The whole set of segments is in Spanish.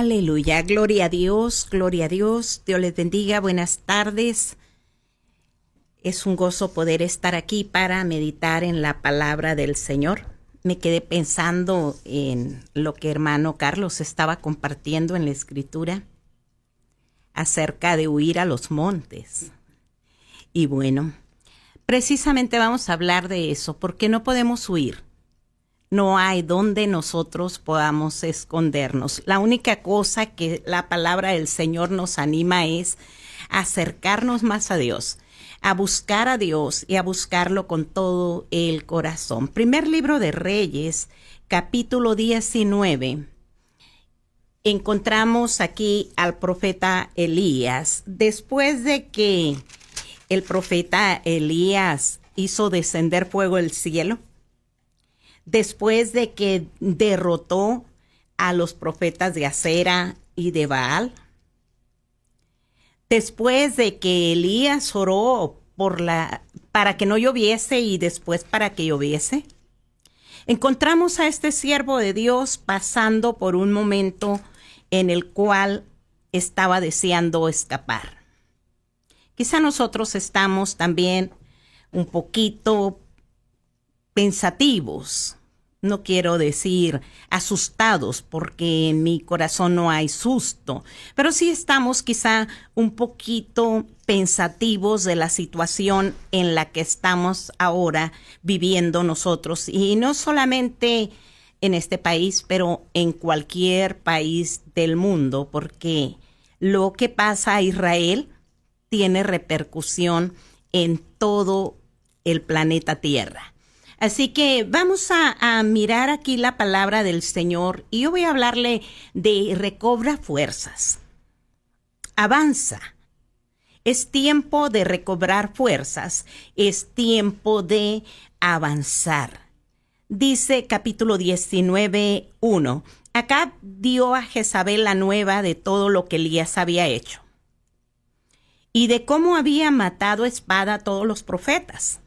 Aleluya, gloria a Dios, gloria a Dios. Dios les bendiga, buenas tardes. Es un gozo poder estar aquí para meditar en la palabra del Señor. Me quedé pensando en lo que hermano Carlos estaba compartiendo en la Escritura acerca de huir a los montes. Y bueno, precisamente vamos a hablar de eso, porque no podemos huir. No hay donde nosotros podamos escondernos. La única cosa que la palabra del Señor nos anima es acercarnos más a Dios, a buscar a Dios y a buscarlo con todo el corazón. Primer libro de Reyes, capítulo 19. Encontramos aquí al profeta Elías. Después de que el profeta Elías hizo descender fuego del cielo, después de que derrotó a los profetas de Acera y de Baal, después de que Elías oró para que no lloviese y después para que lloviese, encontramos a este siervo de Dios pasando por un momento en el cual estaba deseando escapar. Quizá nosotros estamos también un poquito pensativos, no quiero decir asustados, porque en mi corazón no hay susto, pero sí estamos quizá un poquito pensativos de la situación en la que estamos ahora viviendo nosotros, y no solamente en este país, pero en cualquier país del mundo, porque lo que pasa a Israel tiene repercusión en todo el planeta Tierra. Así que vamos a mirar aquí la palabra del Señor y yo voy a hablarle de recobra fuerzas. Avanza. Es tiempo de recobrar fuerzas. Es tiempo de avanzar. Dice capítulo 19, 1. Acab dio a Jezabel la nueva de todo lo que Elías había hecho y de cómo había matado a espada a todos los profetas.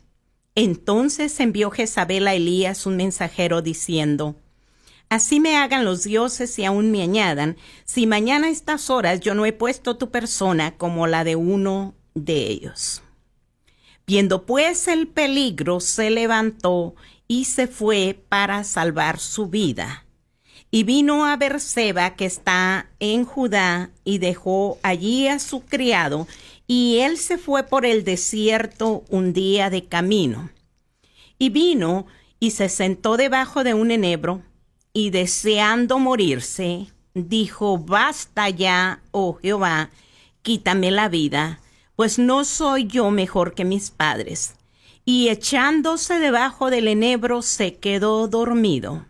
Entonces envió Jezabel a Elías un mensajero diciendo: así me hagan los dioses y aún me añadan, si mañana a estas horas yo no he puesto tu persona como la de uno de ellos. Viendo pues el peligro, se levantó y se fue para salvar su vida. Y vino a Beerseba, que está en Judá, y dejó allí a su criado, y él se fue por el desierto un día de camino. Y vino y se sentó debajo de un enebro, y deseando morirse, dijo: basta ya, oh Jehová, quítame la vida, pues no soy yo mejor que mis padres. Y echándose debajo del enebro, se quedó dormido.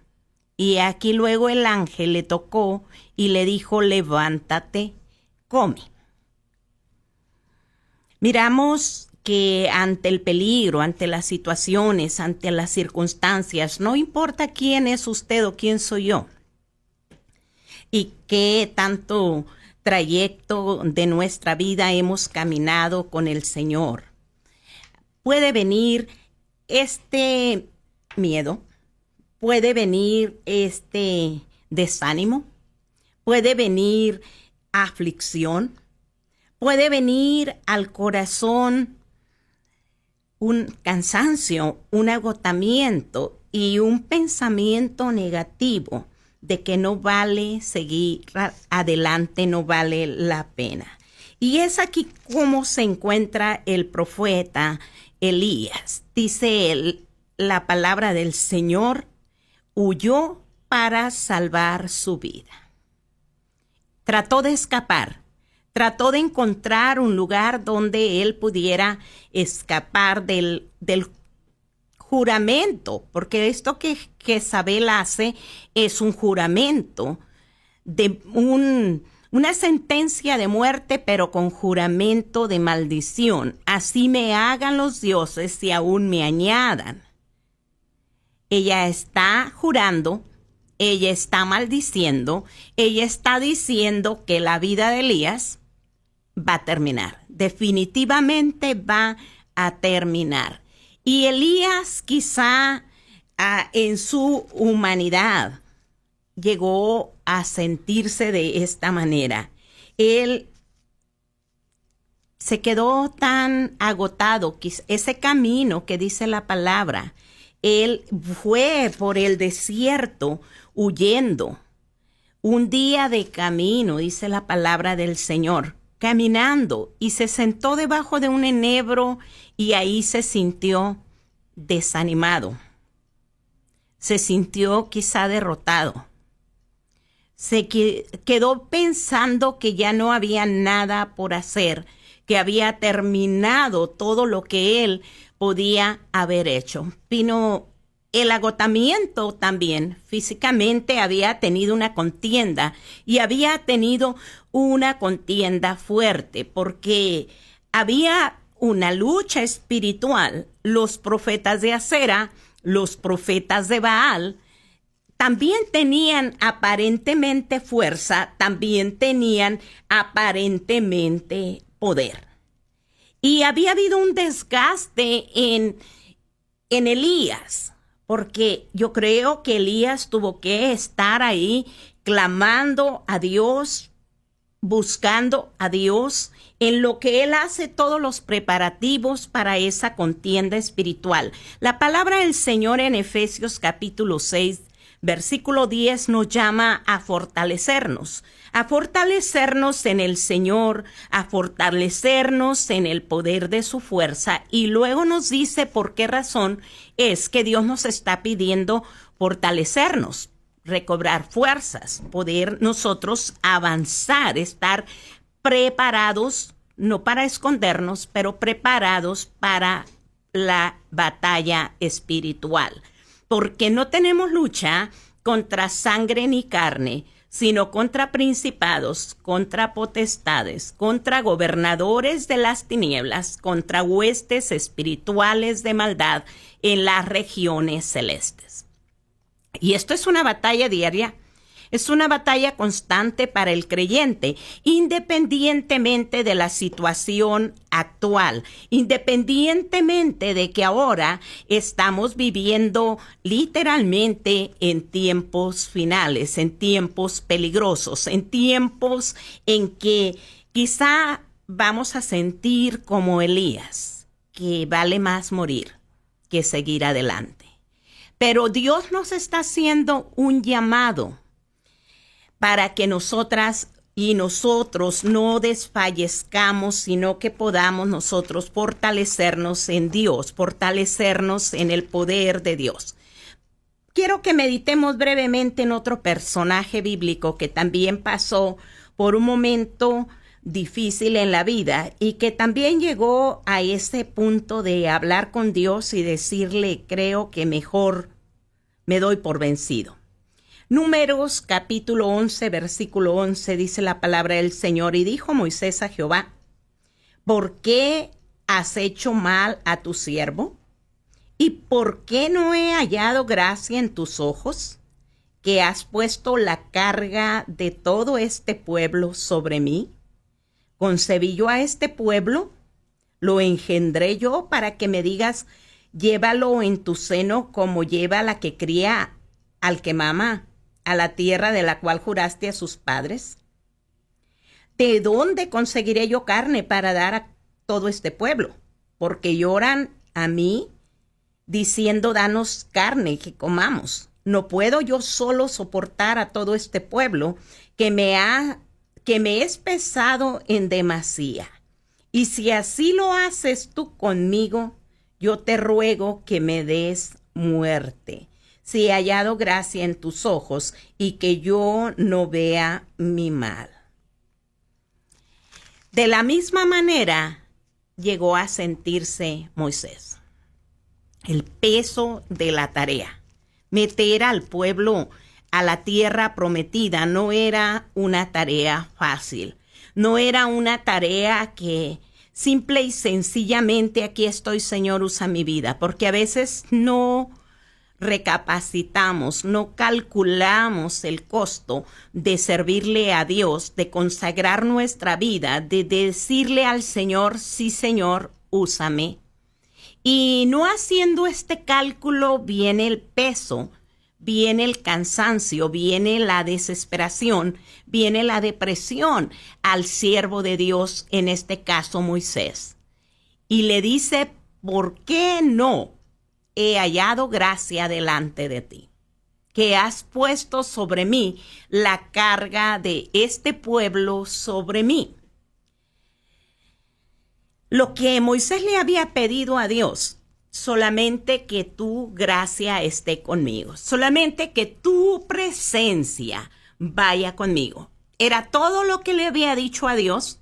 Y aquí luego el ángel le tocó y le dijo: levántate, come. Miramos que ante el peligro, ante las situaciones, ante las circunstancias, no importa quién es usted o quién soy yo, y qué tanto trayecto de nuestra vida hemos caminado con el Señor, puede venir este miedo, puede venir este desánimo, puede venir aflicción, puede venir al corazón un cansancio, un agotamiento y un pensamiento negativo de que no vale seguir adelante, no vale la pena. Y es aquí como se encuentra el profeta Elías. Dice él, la palabra del Señor: huyó para salvar su vida. Trató de escapar, trató de encontrar un lugar donde él pudiera escapar del juramento, porque esto que Jezabel hace es un juramento, de una sentencia de muerte, pero con juramento de maldición. Así me hagan los dioses y aún me añadan. Ella está jurando, ella está maldiciendo, ella está diciendo que la vida de Elías va a terminar. Definitivamente va a terminar. Y Elías quizá en su humanidad llegó a sentirse de esta manera. Él se quedó tan agotado, que ese camino que dice la palabra, él fue por el desierto huyendo. Un día de camino, dice la palabra del Señor, caminando, y se sentó debajo de un enebro y ahí se sintió desanimado. Se sintió quizá derrotado. Se quedó pensando que ya no había nada por hacer, que había terminado todo lo que él podía haber hecho. Vino el agotamiento también. Físicamente había tenido una contienda y había tenido una contienda fuerte porque había una lucha espiritual. Los profetas de Acera, los profetas de Baal, también tenían aparentemente fuerza, también tenían aparentemente poder. Y había habido un desgaste en Elías, porque yo creo que Elías tuvo que estar ahí clamando a Dios, buscando a Dios, en lo que él hace todos los preparativos para esa contienda espiritual. La palabra del Señor en Efesios capítulo 6, versículo 10 nos llama a fortalecernos en el Señor, a fortalecernos en el poder de su fuerza, y luego nos dice por qué razón es que Dios nos está pidiendo fortalecernos, recobrar fuerzas, poder nosotros avanzar, estar preparados, no para escondernos, pero preparados para la batalla espiritual. Porque no tenemos lucha contra sangre ni carne, sino contra principados, contra potestades, contra gobernadores de las tinieblas, contra huestes espirituales de maldad en las regiones celestes. Y esto es una batalla diaria. Es una batalla constante para el creyente, independientemente de la situación actual, independientemente de que ahora estamos viviendo literalmente en tiempos finales, en tiempos peligrosos, en tiempos en que quizá vamos a sentir como Elías, que vale más morir que seguir adelante. Pero Dios nos está haciendo un llamado para que nosotras y nosotros no desfallezcamos, sino que podamos nosotros fortalecernos en Dios, fortalecernos en el poder de Dios. Quiero que meditemos brevemente en otro personaje bíblico que también pasó por un momento difícil en la vida y que también llegó a ese punto de hablar con Dios y decirle, creo que mejor me doy por vencido. Números capítulo 11, versículo 11, dice la palabra del Señor, y dijo Moisés a Jehová, ¿por qué has hecho mal a tu siervo? ¿Y por qué no he hallado gracia en tus ojos? ¿Que has puesto la carga de todo este pueblo sobre mí? ¿Concebí yo a este pueblo? ¿Lo engendré yo para que me digas, llévalo en tu seno como lleva la que cría al que mama a la tierra de la cual juraste a sus padres? ¿De dónde conseguiré yo carne para dar a todo este pueblo? Porque lloran a mí diciendo, danos carne que comamos. No puedo yo solo soportar a todo este pueblo que me es pesado en demasía. Y si así lo haces tú conmigo, yo te ruego que me des muerte, si he hallado gracia en tus ojos y que yo no vea mi mal. De la misma manera llegó a sentirse Moisés. El peso de la tarea. Meter al pueblo a la tierra prometida no era una tarea fácil. No era una tarea que simple y sencillamente aquí estoy, Señor, usa mi vida. Porque a veces no recapacitamos, no calculamos el costo de servirle a Dios, de consagrar nuestra vida, de decirle al Señor, sí, Señor, úsame. Y no haciendo este cálculo viene el peso, viene el cansancio, viene la desesperación, viene la depresión al siervo de Dios, en este caso Moisés. Y le dice, ¿por qué no he hallado gracia delante de ti? Que has puesto sobre mí la carga de este pueblo sobre mí. Lo que Moisés le había pedido a Dios, solamente que tu gracia esté conmigo, solamente que tu presencia vaya conmigo. Era todo lo que le había dicho a Dios.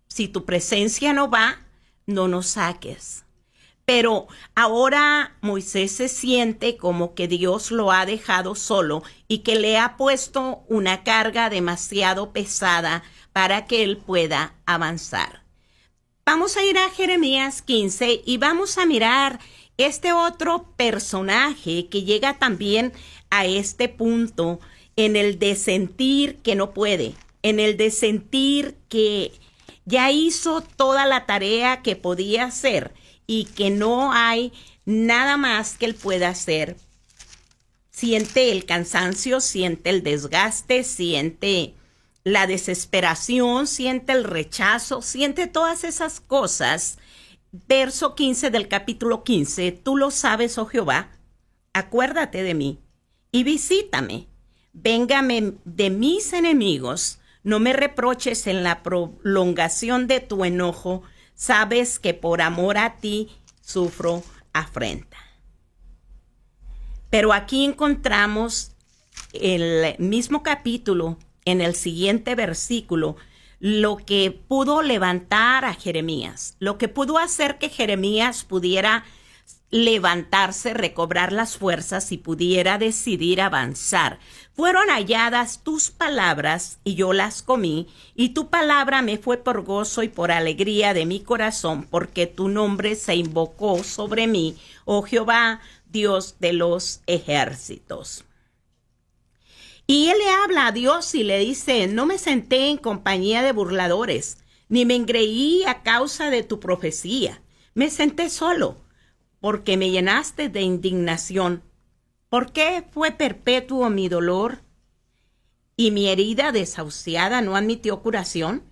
Si tu presencia no va, no nos saques. Pero ahora Moisés se siente como que Dios lo ha dejado solo y que le ha puesto una carga demasiado pesada para que él pueda avanzar. Vamos a ir a Jeremías 15 y vamos a mirar este otro personaje que llega también a este punto, en el de sentir que no puede, en el de sentir que ya hizo toda la tarea que podía hacer y que no hay nada más que él pueda hacer. Siente el cansancio, siente el desgaste, siente la desesperación, siente el rechazo, siente todas esas cosas. Verso 15 del capítulo 15, tú lo sabes, oh Jehová, acuérdate de mí y visítame. Véngame de mis enemigos, no me reproches en la prolongación de tu enojo. Sabes que por amor a ti sufro afrenta. Pero aquí encontramos el mismo capítulo, en el siguiente versículo, lo que pudo levantar a Jeremías, lo que pudo hacer que Jeremías pudiera levantarse, recobrar las fuerzas y pudiera decidir avanzar. Fueron halladas tus palabras y yo las comí, y tu palabra me fue por gozo y por alegría de mi corazón, porque tu nombre se invocó sobre mí, oh Jehová, Dios de los ejércitos. Y él le habla a Dios y le dice, no me senté en compañía de burladores, ni me engreí a causa de tu profecía. Me senté solo, porque me llenaste de indignación. ¿Por qué fue perpetuo mi dolor y mi herida desahuciada no admitió curación?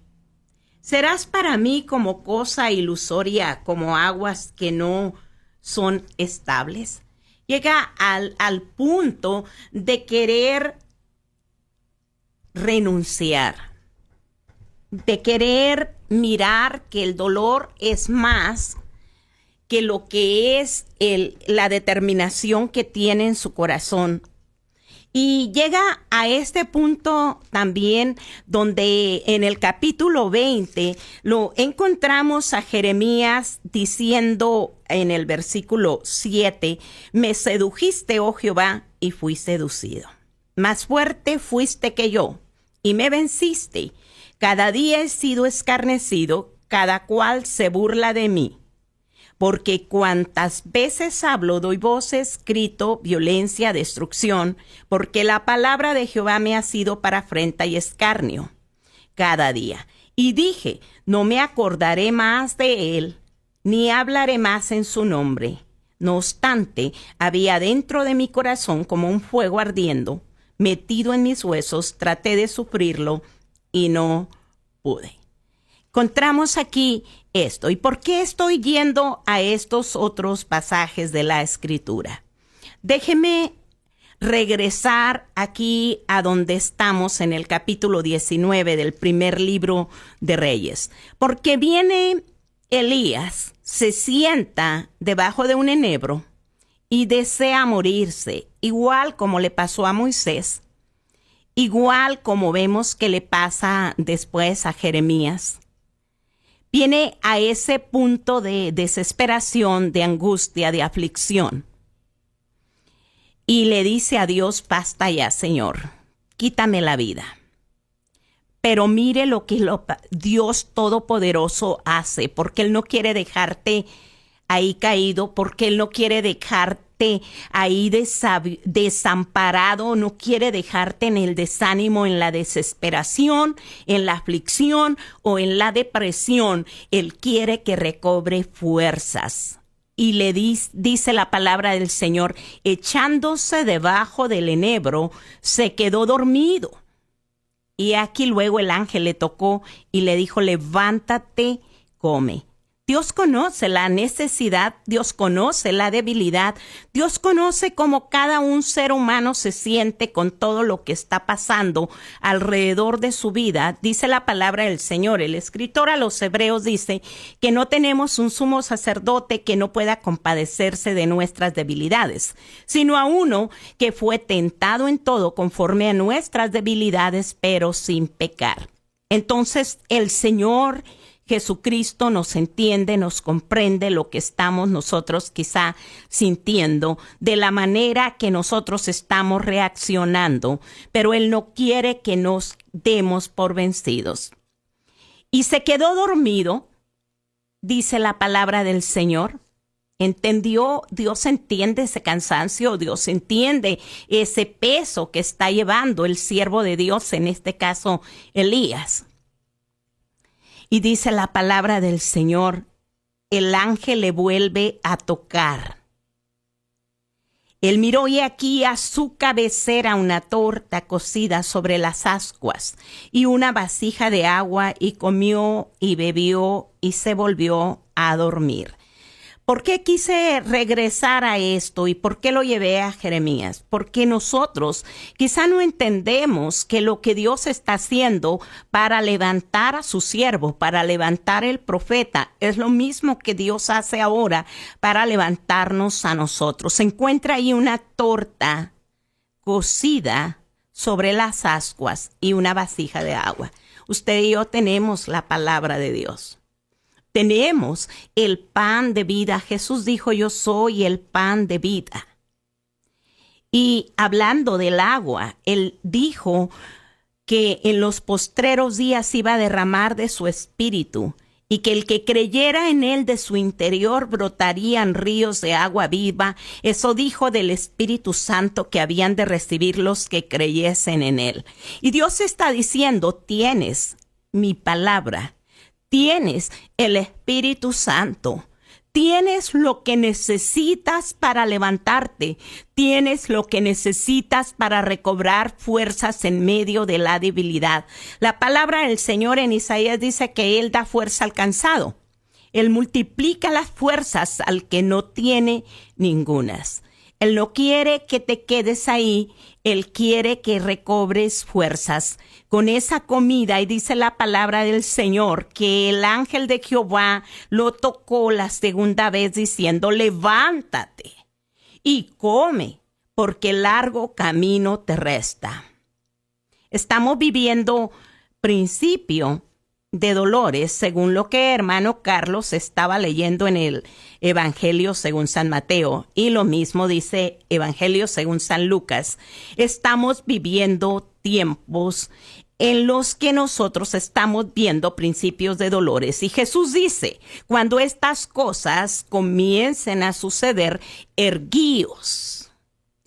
Serás para mí como cosa ilusoria, como aguas que no son estables. Llega al punto de querer renunciar, de querer mirar que el dolor es más que lo que es la determinación que tiene en su corazón. Y llega a este punto también donde en el capítulo 20 lo encontramos a Jeremías diciendo en el versículo 7, me sedujiste, oh Jehová, y fui seducido. Más fuerte fuiste que yo, y me venciste. Cada día he sido escarnecido, cada cual se burla de mí. Porque cuantas veces hablo, doy voces, grito, violencia, destrucción, porque la palabra de Jehová me ha sido para afrenta y escarnio cada día. Y dije, no me acordaré más de él, ni hablaré más en su nombre. No obstante, había dentro de mi corazón como un fuego ardiendo, metido en mis huesos, traté de sufrirlo y no pude. Encontramos aquí esto. ¿Y por qué estoy yendo a estos otros pasajes de la Escritura? Déjeme regresar aquí a donde estamos en el capítulo 19 del primer libro de Reyes. Porque viene Elías, se sienta debajo de un enebro y desea morirse, igual como le pasó a Moisés, igual como vemos que le pasa después a Jeremías. Viene a ese punto de desesperación, de angustia, de aflicción. Y le dice a Dios, basta ya, Señor, quítame la vida. Pero mire lo que Dios Todopoderoso hace, porque Él no quiere dejarte ahí caído, porque Él no quiere dejarte ahí desamparado, no quiere dejarte en el desánimo, en la desesperación, en la aflicción o en la depresión. Él quiere que recobre fuerzas. y dice la palabra del Señor, echándose debajo del enebro, se quedó dormido. Y aquí luego el ángel le tocó y le dijo, levántate, come. Dios conoce la necesidad, Dios conoce la debilidad, Dios conoce cómo cada un ser humano se siente con todo lo que está pasando alrededor de su vida. Dice la palabra del Señor, el escritor a los Hebreos dice que no tenemos un sumo sacerdote que no pueda compadecerse de nuestras debilidades, sino a uno que fue tentado en todo conforme a nuestras debilidades, pero sin pecar. Entonces el Señor Jesucristo nos entiende, nos comprende lo que estamos nosotros quizá sintiendo, de la manera que nosotros estamos reaccionando, pero Él no quiere que nos demos por vencidos. Y se quedó dormido, dice la palabra del Señor. Dios entiende ese cansancio, Dios entiende ese peso que está llevando el siervo de Dios, en este caso Elías. Y dice la palabra del Señor, el ángel le vuelve a tocar. Él miró y aquí a su cabecera una torta cocida sobre las ascuas y una vasija de agua, y comió y bebió y se volvió a dormir. ¿Por qué quise regresar a esto y por qué lo llevé a Jeremías? Porque nosotros quizá no entendemos que lo que Dios está haciendo para levantar a su siervo, para levantar el profeta, es lo mismo que Dios hace ahora para levantarnos a nosotros. Se encuentra ahí una torta cocida sobre las ascuas y una vasija de agua. Usted y yo tenemos la palabra de Dios. Tenemos el pan de vida. Jesús dijo, yo soy el pan de vida. Y hablando del agua, Él dijo que en los postreros días iba a derramar de su espíritu y que el que creyera en Él, de su interior brotarían ríos de agua viva. Eso dijo del Espíritu Santo que habían de recibir los que creyesen en Él. Y Dios está diciendo, tienes mi palabra. Tienes el Espíritu Santo, tienes lo que necesitas para levantarte, tienes lo que necesitas para recobrar fuerzas en medio de la debilidad. La palabra del Señor en Isaías dice que Él da fuerza al cansado, Él multiplica las fuerzas al que no tiene ningunas. Él no quiere que te quedes ahí, Él quiere que recobres fuerzas con esa comida. Y dice la palabra del Señor que el ángel de Jehová lo tocó la segunda vez diciendo, levántate y come, porque largo camino te resta. Estamos viviendo principio de dolores, según lo que hermano Carlos estaba leyendo en el Evangelio según San Mateo, y lo mismo dice Evangelio según San Lucas. Estamos viviendo tiempos en los que nosotros estamos viendo principios de dolores. Y Jesús dice, cuando estas cosas comiencen a suceder, erguíos,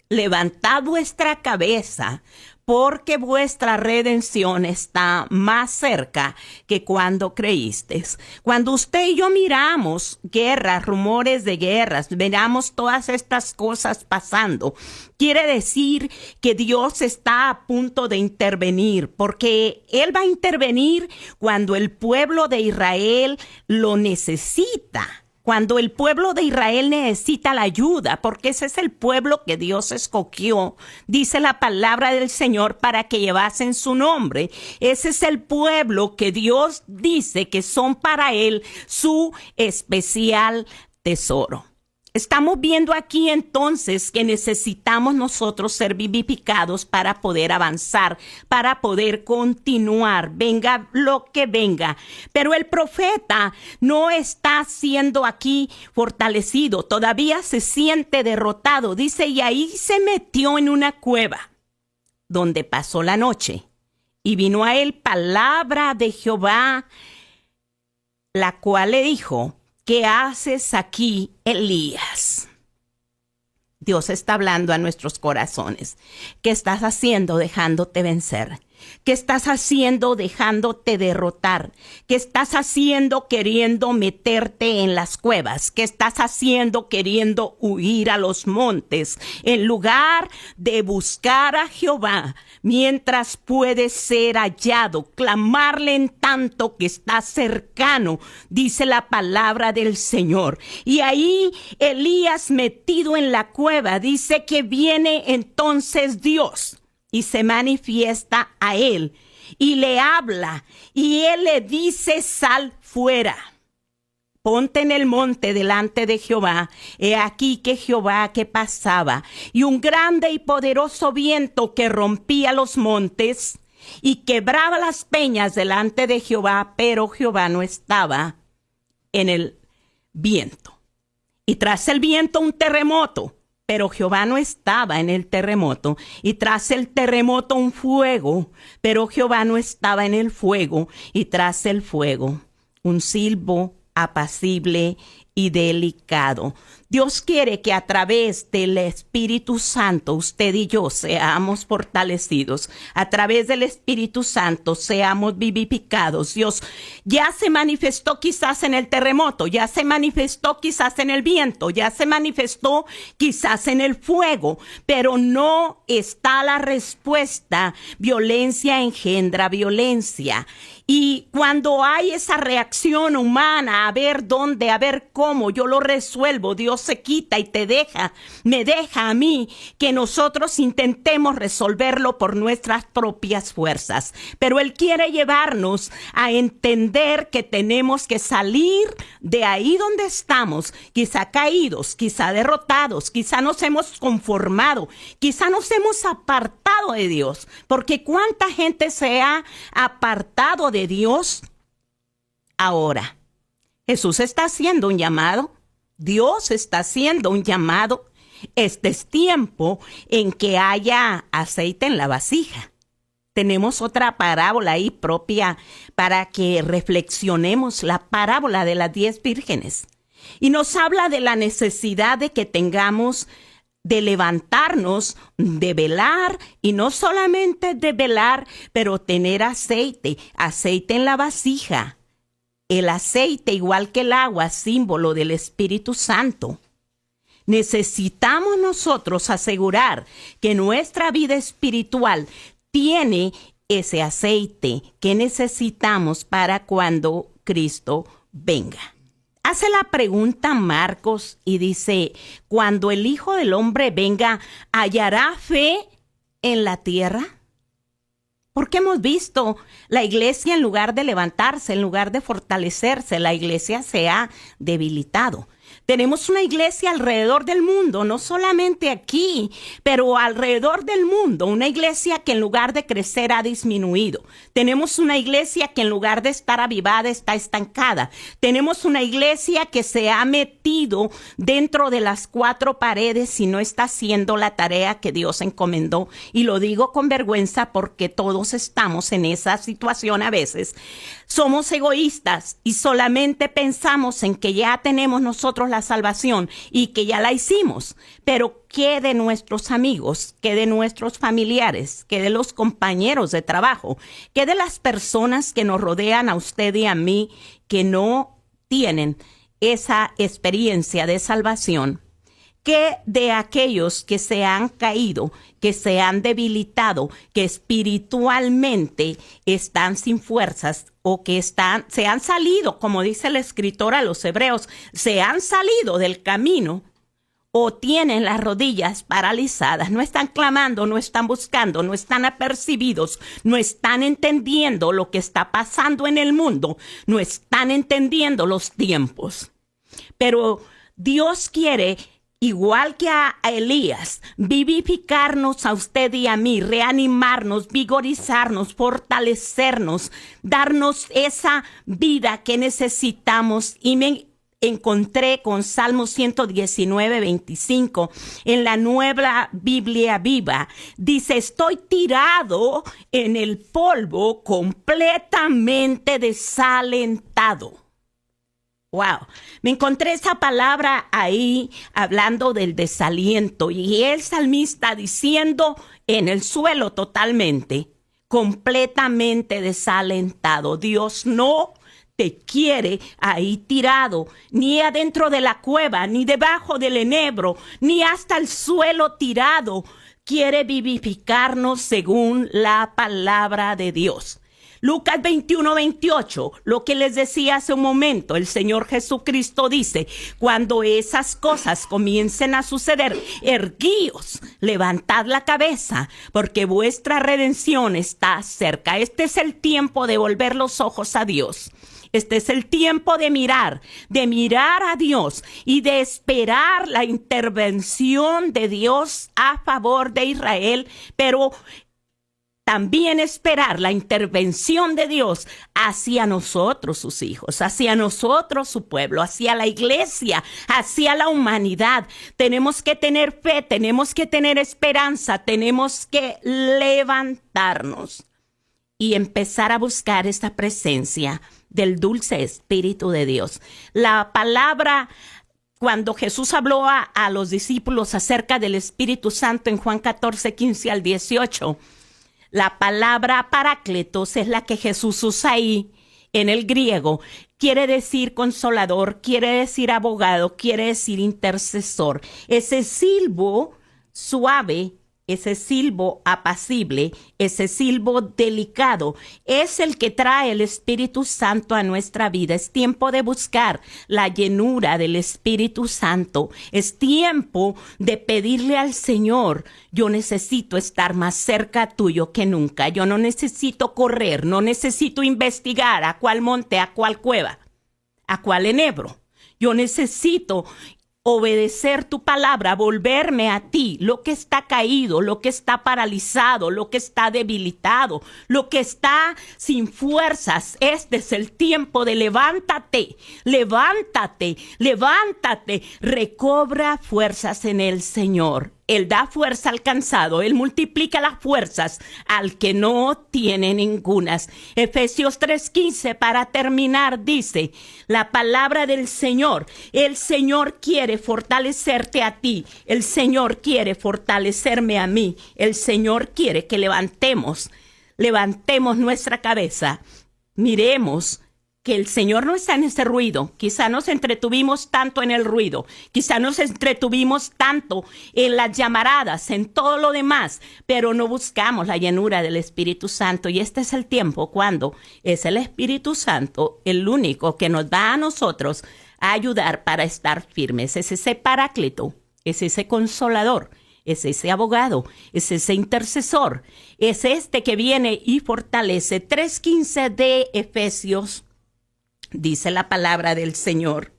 levantad vuestra cabeza, porque vuestra redención está más cerca que cuando creísteis. Cuando usted y yo miramos guerras, rumores de guerras, miramos todas estas cosas pasando, quiere decir que Dios está a punto de intervenir, porque Él va a intervenir cuando el pueblo de Israel lo necesita. Cuando el pueblo de Israel necesita la ayuda, porque ese es el pueblo que Dios escogió, dice la palabra del Señor, para que llevasen su nombre. Ese es el pueblo que Dios dice que son para Él su especial tesoro. Estamos viendo aquí entonces que necesitamos nosotros ser vivificados para poder avanzar, para poder continuar, venga lo que venga. Pero el profeta no está siendo aquí fortalecido, todavía se siente derrotado. Dice, y ahí se metió en una cueva donde pasó la noche. Y vino a él palabra de Jehová, la cual le dijo, ¿qué haces aquí, Elías? Dios está hablando a nuestros corazones. ¿Qué estás haciendo dejándote vencer? ¿Qué estás haciendo dejándote derrotar? ¿Qué estás haciendo queriendo meterte en las cuevas? ¿Qué estás haciendo queriendo huir a los montes? En lugar de buscar a Jehová, mientras puede ser hallado, clamarle en tanto que está cercano, dice la palabra del Señor. Y ahí Elías, metido en la cueva, dice que viene entonces Dios y se manifiesta a él y le habla, y él le dice: sal fuera, ponte en el monte delante de Jehová. He aquí que Jehová que pasaba, y un grande y poderoso viento que rompía los montes y quebraba las peñas delante de Jehová, pero Jehová no estaba en el viento. Y tras el viento un terremoto, pero Jehová no estaba en el terremoto. Y tras el terremoto un fuego, pero Jehová no estaba en el fuego. Y tras el fuego un silbo apacible y delicado. Dios quiere que a través del Espíritu Santo usted y yo seamos fortalecidos. A través del Espíritu Santo seamos vivificados. Dios ya se manifestó quizás en el terremoto, ya se manifestó quizás en el viento, ya se manifestó quizás en el fuego, pero no está la respuesta. Violencia engendra violencia. Y cuando hay esa reacción humana, a ver dónde, a ver cómo yo lo resuelvo, Dios se quita y me deja a mí que nosotros intentemos resolverlo por nuestras propias fuerzas. Pero Él quiere llevarnos a entender que tenemos que salir de ahí donde estamos, quizá caídos, quizá derrotados, quizá nos hemos conformado, quizá nos hemos apartado de Dios, porque cuánta gente se ha apartado de Dios. Ahora, Jesús está haciendo un llamado. Dios está haciendo un llamado. Este es tiempo en que haya aceite en la vasija. Tenemos otra parábola ahí propia para que reflexionemos, la parábola de las 10 vírgenes. Y nos habla de la necesidad de que tengamos de levantarnos, de velar, y no solamente de velar, pero tener aceite en la vasija. El aceite, igual que el agua, símbolo del Espíritu Santo. Necesitamos nosotros asegurar que nuestra vida espiritual tiene ese aceite que necesitamos para cuando Cristo venga. Hace la pregunta Marcos y dice: cuando el Hijo del Hombre venga, ¿hallará fe en la tierra? Porque hemos visto la iglesia, en lugar de levantarse, en lugar de fortalecerse, la iglesia se ha debilitado. Tenemos una iglesia alrededor del mundo, no solamente aquí, pero alrededor del mundo, una iglesia que en lugar de crecer ha disminuido. Tenemos una iglesia que en lugar de estar avivada está estancada. Tenemos una iglesia que se ha metido dentro de las 4 paredes y no está haciendo la tarea que Dios encomendó. Y lo digo con vergüenza porque todos estamos en esa situación a veces. Somos egoístas y solamente pensamos en que ya tenemos nosotros la salvación y que ya la hicimos. Pero ¿qué de nuestros amigos? ¿Qué de nuestros familiares? ¿Qué de los compañeros de trabajo? ¿Qué de las personas que nos rodean a usted y a mí que no tienen esa experiencia de salvación? ¿Qué de aquellos que se han caído, que se han debilitado, que espiritualmente están sin fuerzas o que se han salido, como dice el escritor a los hebreos, se han salido del camino o tienen las rodillas paralizadas, no están clamando, no están buscando, no están apercibidos, no están entendiendo lo que está pasando en el mundo, no están entendiendo los tiempos? Pero Dios quiere, igual que a Elías, vivificarnos a usted y a mí, reanimarnos, vigorizarnos, fortalecernos, darnos esa vida que necesitamos. Y me encontré con Salmo 119, 25 en la Nueva Biblia Viva. Dice: estoy tirado en el polvo, completamente desalentado. Wow, me encontré esa palabra ahí hablando del desaliento y el salmista diciendo en el suelo totalmente, completamente desalentado. Dios no te quiere ahí tirado, ni adentro de la cueva, ni debajo del enebro, ni hasta el suelo tirado. Quiere vivificarnos según la palabra de Dios. Lucas 21:28, lo que les decía hace un momento, el Señor Jesucristo dice, cuando esas cosas comiencen a suceder, erguíos, levantad la cabeza, porque vuestra redención está cerca. Este es el tiempo de volver los ojos a Dios. Este es el tiempo de mirar a Dios y de esperar la intervención de Dios a favor de Israel, pero también esperar la intervención de Dios hacia nosotros, sus hijos, hacia nosotros, su pueblo, hacia la iglesia, hacia la humanidad. Tenemos que tener fe, tenemos que tener esperanza, tenemos que levantarnos y empezar a buscar esta presencia del dulce Espíritu de Dios. La palabra, cuando Jesús habló a los discípulos acerca del Espíritu Santo en Juan 14:15 al 18, la palabra parácletos es la que Jesús usa ahí en el griego. Quiere decir consolador, quiere decir abogado, quiere decir intercesor. Ese silbo suave, ese silbo apacible, ese silbo delicado, es el que trae el Espíritu Santo a nuestra vida. Es tiempo de buscar la llenura del Espíritu Santo. Es tiempo de pedirle al Señor, yo necesito estar más cerca tuyo que nunca. Yo no necesito correr, no necesito investigar a cuál monte, a cuál cueva, a cuál enebro. Yo necesito obedecer tu palabra, volverme a ti, lo que está caído, lo que está paralizado, lo que está debilitado, lo que está sin fuerzas. Este es el tiempo de levántate, levántate, levántate, recobra fuerzas en el Señor. Él da fuerza al cansado, Él multiplica las fuerzas al que no tiene ningunas. Efesios 3:15, para terminar, dice la palabra del Señor. El Señor quiere fortalecerte a ti. El Señor quiere fortalecerme a mí. El Señor quiere que levantemos nuestra cabeza. Miremos que el Señor no está en ese ruido. Quizá nos entretuvimos tanto en el ruido, quizá nos entretuvimos tanto en las llamaradas, en todo lo demás, pero no buscamos la llenura del Espíritu Santo. Y este es el tiempo cuando es el Espíritu Santo el único que nos va a nosotros a ayudar para estar firmes. Es ese paráclito, es ese consolador, es ese abogado, es ese intercesor, es este que viene y fortalece. 3:15 de Efesios. Dice la palabra del Señor.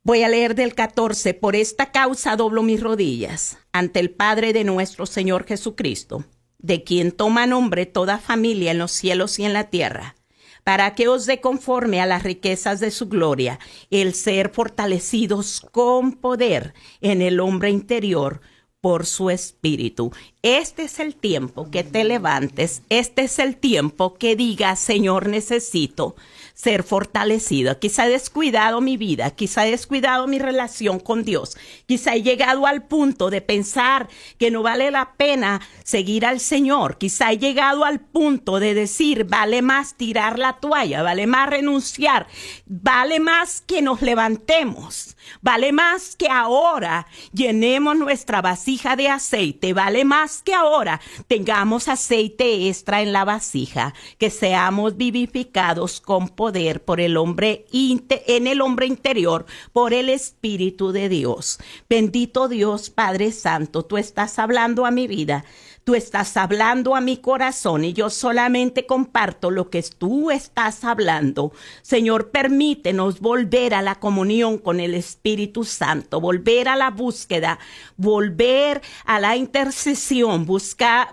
Voy a leer del 14. Por esta causa doblo mis rodillas ante el Padre de nuestro Señor Jesucristo, de quien toma nombre toda familia en los cielos y en la tierra, para que os dé conforme a las riquezas de su gloria, el ser fortalecidos con poder en el hombre interior, por su Espíritu. Este es el tiempo que te levantes. Este es el tiempo que digas, Señor, necesito ser fortalecido. Quizá he descuidado mi vida, quizá he descuidado mi relación con Dios, quizá he llegado al punto de pensar que no vale la pena seguir al Señor, quizá he llegado al punto de decir, vale más tirar la toalla, vale más renunciar, vale más que nos levantemos, vale más que ahora llenemos nuestra vasija de aceite, vale más que ahora tengamos aceite extra en la vasija, que seamos vivificados con poder por el hombre en el hombre interior, por el Espíritu de Dios. Bendito Dios, Padre Santo, tú estás hablando a mi vida. Tú estás hablando a mi corazón y yo solamente comparto lo que tú estás hablando. Señor, permítenos volver a la comunión con el Espíritu Santo, volver a la búsqueda, volver a la intercesión, buscar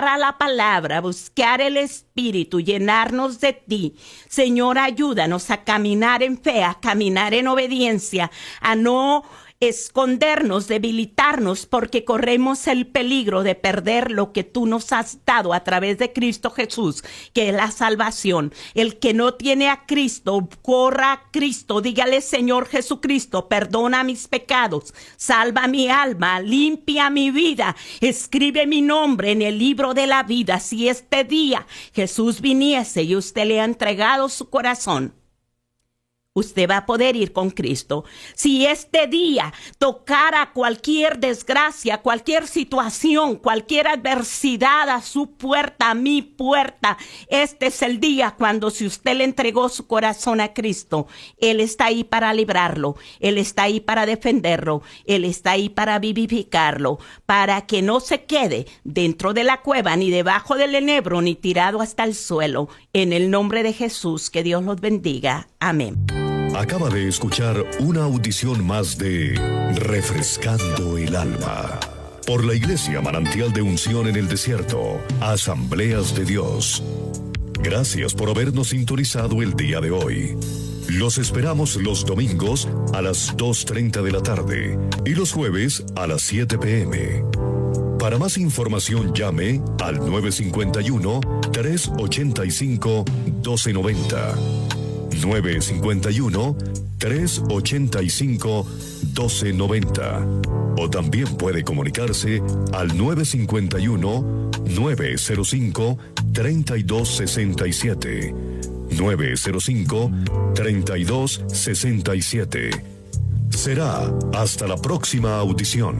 a la palabra, buscar el Espíritu, llenarnos de ti. Señor, ayúdanos a caminar en fe, a caminar en obediencia, a no escondernos, debilitarnos, porque corremos el peligro de perder lo que tú nos has dado a través de Cristo Jesús, que es la salvación. El que no tiene a Cristo, corra a Cristo, dígale: Señor Jesucristo, perdona mis pecados, salva mi alma, limpia mi vida, escribe mi nombre en el libro de la vida. Si este día Jesús viniese y usted le ha entregado su corazón, usted va a poder ir con Cristo. Si este día tocara cualquier desgracia, cualquier situación, cualquier adversidad a su puerta, a mi puerta, este es el día cuando, si usted le entregó su corazón a Cristo, Él está ahí para librarlo, Él está ahí para defenderlo, Él está ahí para vivificarlo, para que no se quede dentro de la cueva, ni debajo del enebro, ni tirado hasta el suelo. En el nombre de Jesús, que Dios los bendiga. Amén. Acaba de escuchar una audición más de Refrescando el Alma por la Iglesia Manantial de Unción en el Desierto, Asambleas de Dios. Gracias por habernos sintonizado el día de hoy. Los esperamos los domingos a las 2:30 de la tarde y los jueves a las 7 p.m. Para más información llame al 951-385-1290. 951-385-1290. O también puede comunicarse al 951-905-3267. 905-3267. Será hasta la próxima audición.